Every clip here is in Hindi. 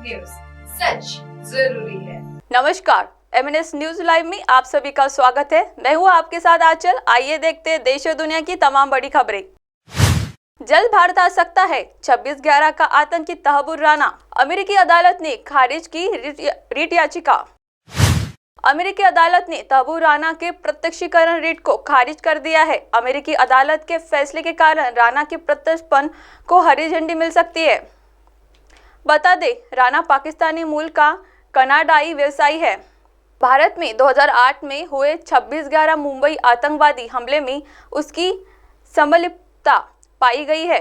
न्यूज, सच जरूरी है। नमस्कार, MNS न्यूज लाइव में आप सभी का स्वागत है। मैं हूँ आपके साथ आंचल। आइए देखते हैं देश और दुनिया की तमाम बड़ी खबरें। जल्द भारत आ सकता है 26/11 का आतंकी तहव्वुर राना। अमेरिकी अदालत ने खारिज की रिट याचिका। अमेरिकी अदालत ने तहव्वुर राना के प्रत्यक्षीकरण रिट को खारिज कर दिया है। अमेरिकी अदालत के फैसले के कारण राना के प्रत्यर्पण को हरी झंडी मिल सकती है। बता दें, राना पाकिस्तानी मूल का कनाडाई व्यवसायी है। भारत में 2008 में हुए 26/11 मुंबई आतंकवादी हमले में उसकी संलिप्तता पाई गई है।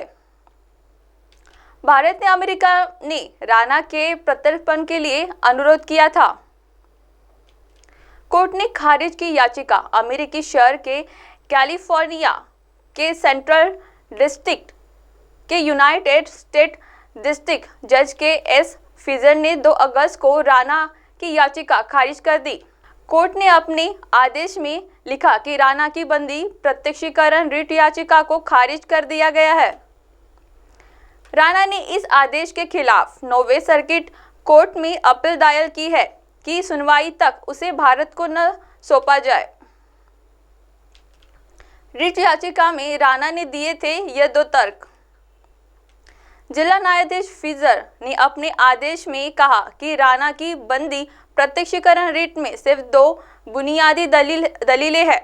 भारत ने अमेरिका ने राना के प्रत्यर्पण के लिए अनुरोध किया था। कोर्ट ने खारिज की याचिका। अमेरिकी शहर के कैलिफोर्निया के सेंट्रल डिस्ट्रिक्ट के यूनाइटेड स्टेट डिस्ट्रिक्ट जज के एस फिजर ने 2 अगस्त को राना की याचिका खारिज कर दी। कोर्ट ने अपने आदेश में लिखा कि राना की बंदी प्रत्यक्षीकरण रिट याचिका को खारिज कर दिया गया है। राना ने इस आदेश के खिलाफ 9वें सर्किट कोर्ट में अपील दायर की है कि सुनवाई तक उसे भारत को न सौंपा जाए। रिट याचिका में राना ने दिए थे ये 2 तर्क। जिला न्यायाधीश फिजर ने अपने आदेश में कहा कि राना की बंदी प्रत्यक्षीकरण रिट में सिर्फ 2 बुनियादी दलीलें हैं।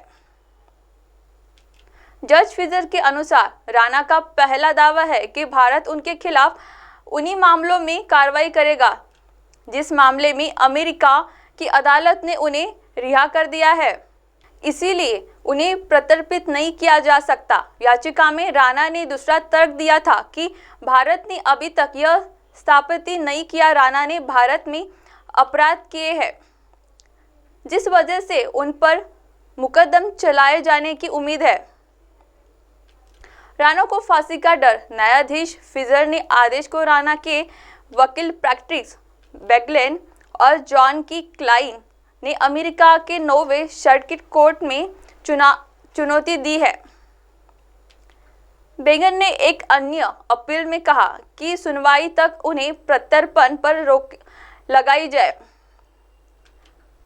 जज फिजर के अनुसार राना का पहला दावा है कि भारत उनके खिलाफ उन्हीं मामलों में कार्रवाई करेगा जिस मामले में अमेरिका की अदालत ने उन्हें रिहा कर दिया है, इसीलिए उन्हें प्रत्यर्पित नहीं किया जा सकता। याचिका में राना ने दूसरा तर्क दिया था कि भारत ने अभी तक यह स्थापित नहीं किया राना ने भारत में अपराध किए हैं, जिस वजह से उन पर मुकदमा चलाए जाने की उम्मीद है। राना को फांसी का डर। न्यायाधीश फिजर ने आदेश को राना के वकील पैट्रिक बेगलेन और जॉन की क्लाइन ने अमेरिका के 9वें सर्किट कोर्ट में चुनौती दी है। बेगन ने एक अन्य अपील में कहा कि सुनवाई तक उन्हें प्रत्यर्पण पर रोक लगाई जाए।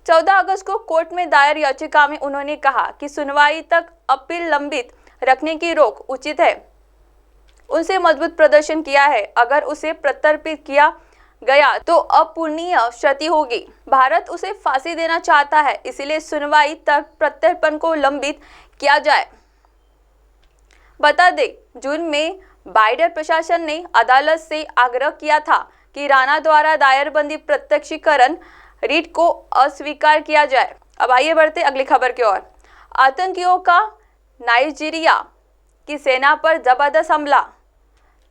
14 अगस्त को कोर्ट में दायर याचिका में उन्होंने कहा कि सुनवाई तक अपील लंबित रखने की रोक उचित है। उनसे मजबूत प्रदर्शन किया है। अगर उसे प्रत्यर्पित किया गया तो अपूरणीय क्षति होगी। भारत उसे फांसी देना चाहता है, इसलिए सुनवाई तक प्रत्यर्पण को लंबित किया जाए। बता दें, जून में बाइडेन प्रशासन ने अदालत से आग्रह किया था कि राना द्वारा दायर बंदी प्रत्यक्षीकरण रिट को अस्वीकार किया जाए। अब आइए बढ़ते अगली खबर की ओर। आतंकियों का नाइजीरिया की सेना पर जबरदस्त हमला।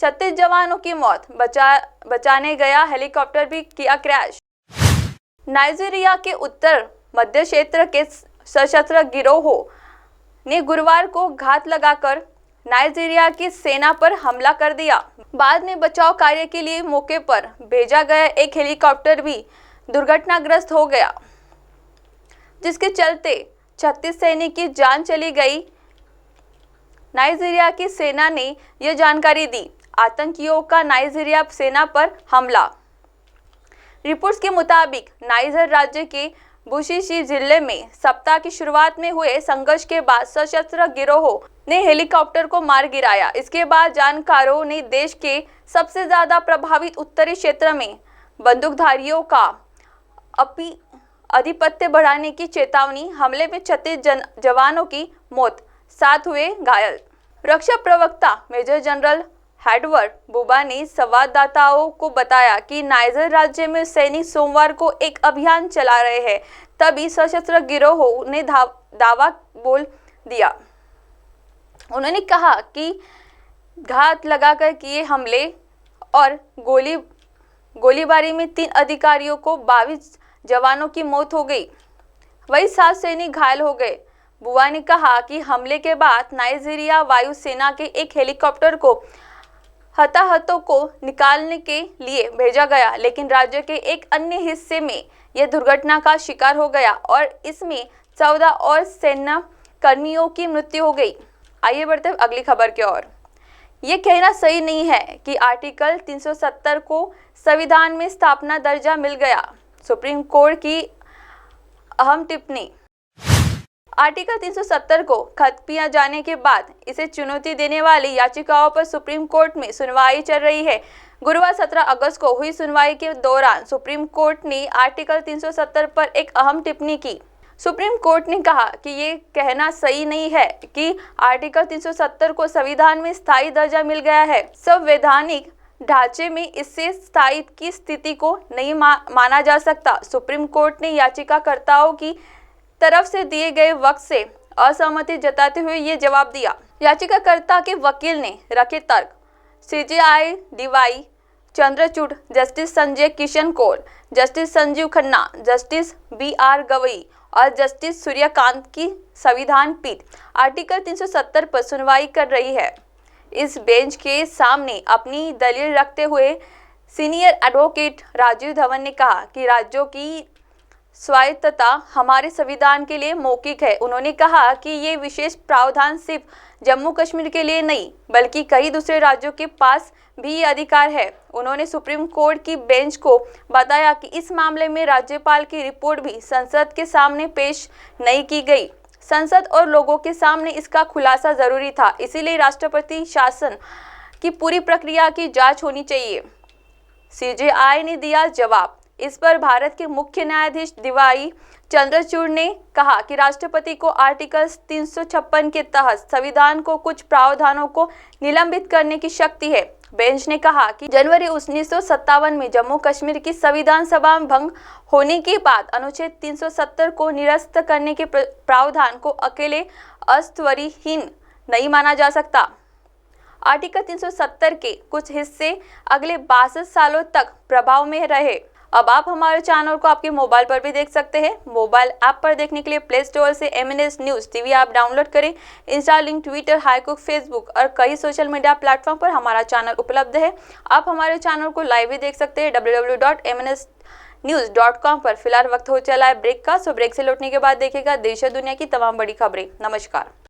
36 जवानों की मौत। बचाने गया हेलीकॉप्टर भी किया क्रैश। नाइजीरिया के उत्तर मध्य क्षेत्र के सशस्त्र गिरोहों ने गुरुवार को घात लगाकर नाइजीरिया की सेना पर हमला कर दिया। बाद में बचाव कार्य के लिए मौके पर भेजा गया एक हेलीकॉप्टर भी दुर्घटनाग्रस्त हो गया, जिसके चलते 36 सैनिक की जान चली गई। नाइजीरिया की सेना ने यह जानकारी दी। आतंकियों का नाइजीरिया सेना पर हमला। रिपोर्ट्स के मुताबिक नाइजर राज्य के बुशिशी जिले में सप्ताह की शुरुआत में हुए संघर्ष के बाद सशस्त्र गिरोहों ने हेलीकॉप्टर को मार गिराया। इसके बाद जानकारों ने देश के सबसे ज्यादा प्रभावित उत्तरी क्षेत्र में बंदूकधारियों का आधिपत्य बढ़ाने की चेतावनी। हमले में 36 जवानों की मौत, 7 हुए घायल। रक्षा प्रवक्ता मेजर जनरल एडवर्ड बुबा ने संवाददाताओं को बताया कि नाइजर राज्य में सैनिक सोमवार को एक अभियान चला रहे हैं, तभी सशस्त्र गिरोहों ने दावा बोल दिया। उन्होंने कहा कि घात लगाकर किए हमले और गोलीबारी में 3 अधिकारियों को 22 जवानों की मौत हो गई, वही 7 सैनिक घायल हो गए। बुआ ने कहा कि हमले के बाद नाइजीरिया वायु सेना के एक हेलीकॉप्टर को हताहतों को निकालने के लिए भेजा गया, लेकिन राज्य के एक अन्य हिस्से में यह दुर्घटना का शिकार हो गया और इसमें 14 और सेना कर्मियों की मृत्यु हो गई। आइए बढ़ते अगली खबर की ओर। ये कहना सही नहीं है कि आर्टिकल 370 को संविधान में स्थापना दर्जा मिल गया। सुप्रीम कोर्ट की अहम टिप्पणी। आर्टिकल 370 को खत्म किया जाने के बाद इसे चुनौती देने वाली याचिकाओं पर सुप्रीम कोर्ट में सुनवाई चल रही है। गुरुवार 17 अगस्त को हुई सुनवाई के दौरान सुप्रीम कोर्ट ने आर्टिकल 370 पर एक अहम टिप्पणी की। सुप्रीम कोर्ट ने कहा कि ये कहना सही नहीं है कि आर्टिकल 370 को संविधान में स्थायी दर्जा मिल गया है। संवैधानिक ढांचे में इससे स्थायित्व की स्थिति को नहीं माना जा सकता। सुप्रीम कोर्ट ने याचिकाकर्ताओं की तरफ से दिए गए वक्त से असहमति जताते हुए ये जवाब दिया। याचिकाकर्ता के वकील ने रखे तर्क CJI DY Chandrachud, justice Sanjay Kishan Kaul, justice Sanjiv Khanna, justice BR Gavai और जस्टिस सूर्यकांत की संविधान पीठ आर्टिकल 370 पर सुनवाई कर रही है। इस बेंच के सामने अपनी दलील रखते हुए सीनियर एडवोकेट राजीव धवन ने कहा कि राज्यों की स्वायत्तता हमारे संविधान के लिए मौलिक है। उन्होंने कहा कि ये विशेष प्रावधान सिर्फ जम्मू कश्मीर के लिए नहीं बल्कि कई दूसरे राज्यों के पास भी ये अधिकार है। उन्होंने सुप्रीम कोर्ट की बेंच को बताया कि इस मामले में राज्यपाल की रिपोर्ट भी संसद के सामने पेश नहीं की गई। संसद और लोगों के सामने इसका खुलासा जरूरी था, इसीलिए राष्ट्रपति शासन की पूरी प्रक्रिया की जांच होनी चाहिए। CJI ने दिया जवाब। इस पर भारत के मुख्य न्यायाधीश DY चंद्रचूड़ ने कहा कि राष्ट्रपति को आर्टिकल 356 के तहत संविधान को कुछ प्रावधानों को निलंबित करने की शक्ति है। बेंच ने कहा कि जनवरी 1957 में जम्मू कश्मीर की संविधान सभा भंग होने के बाद अनुच्छेद 370 को निरस्त करने के प्रावधान को अकेले अस्तित्वहीन नहीं माना जा सकता। आर्टिकल 370 के कुछ हिस्से अगले 62 सालों तक प्रभाव में रहे। अब आप हमारे चैनल को आपके मोबाइल पर भी देख सकते हैं। मोबाइल ऐप पर देखने के लिए प्ले स्टोर से MNS news TV app download करें। इंस्टा, लिंक, ट्विटर, हाईकुक, फेसबुक और कई सोशल मीडिया प्लेटफॉर्म पर हमारा चैनल उपलब्ध है। आप हमारे चैनल को लाइव भी देख सकते हैं www.mnsnews.com पर। फिलहाल वक्त हो चला है ब्रेक का, सो ब्रेक से लौटने के बाद देखिएगा देश और दुनिया की तमाम बड़ी खबरें। नमस्कार।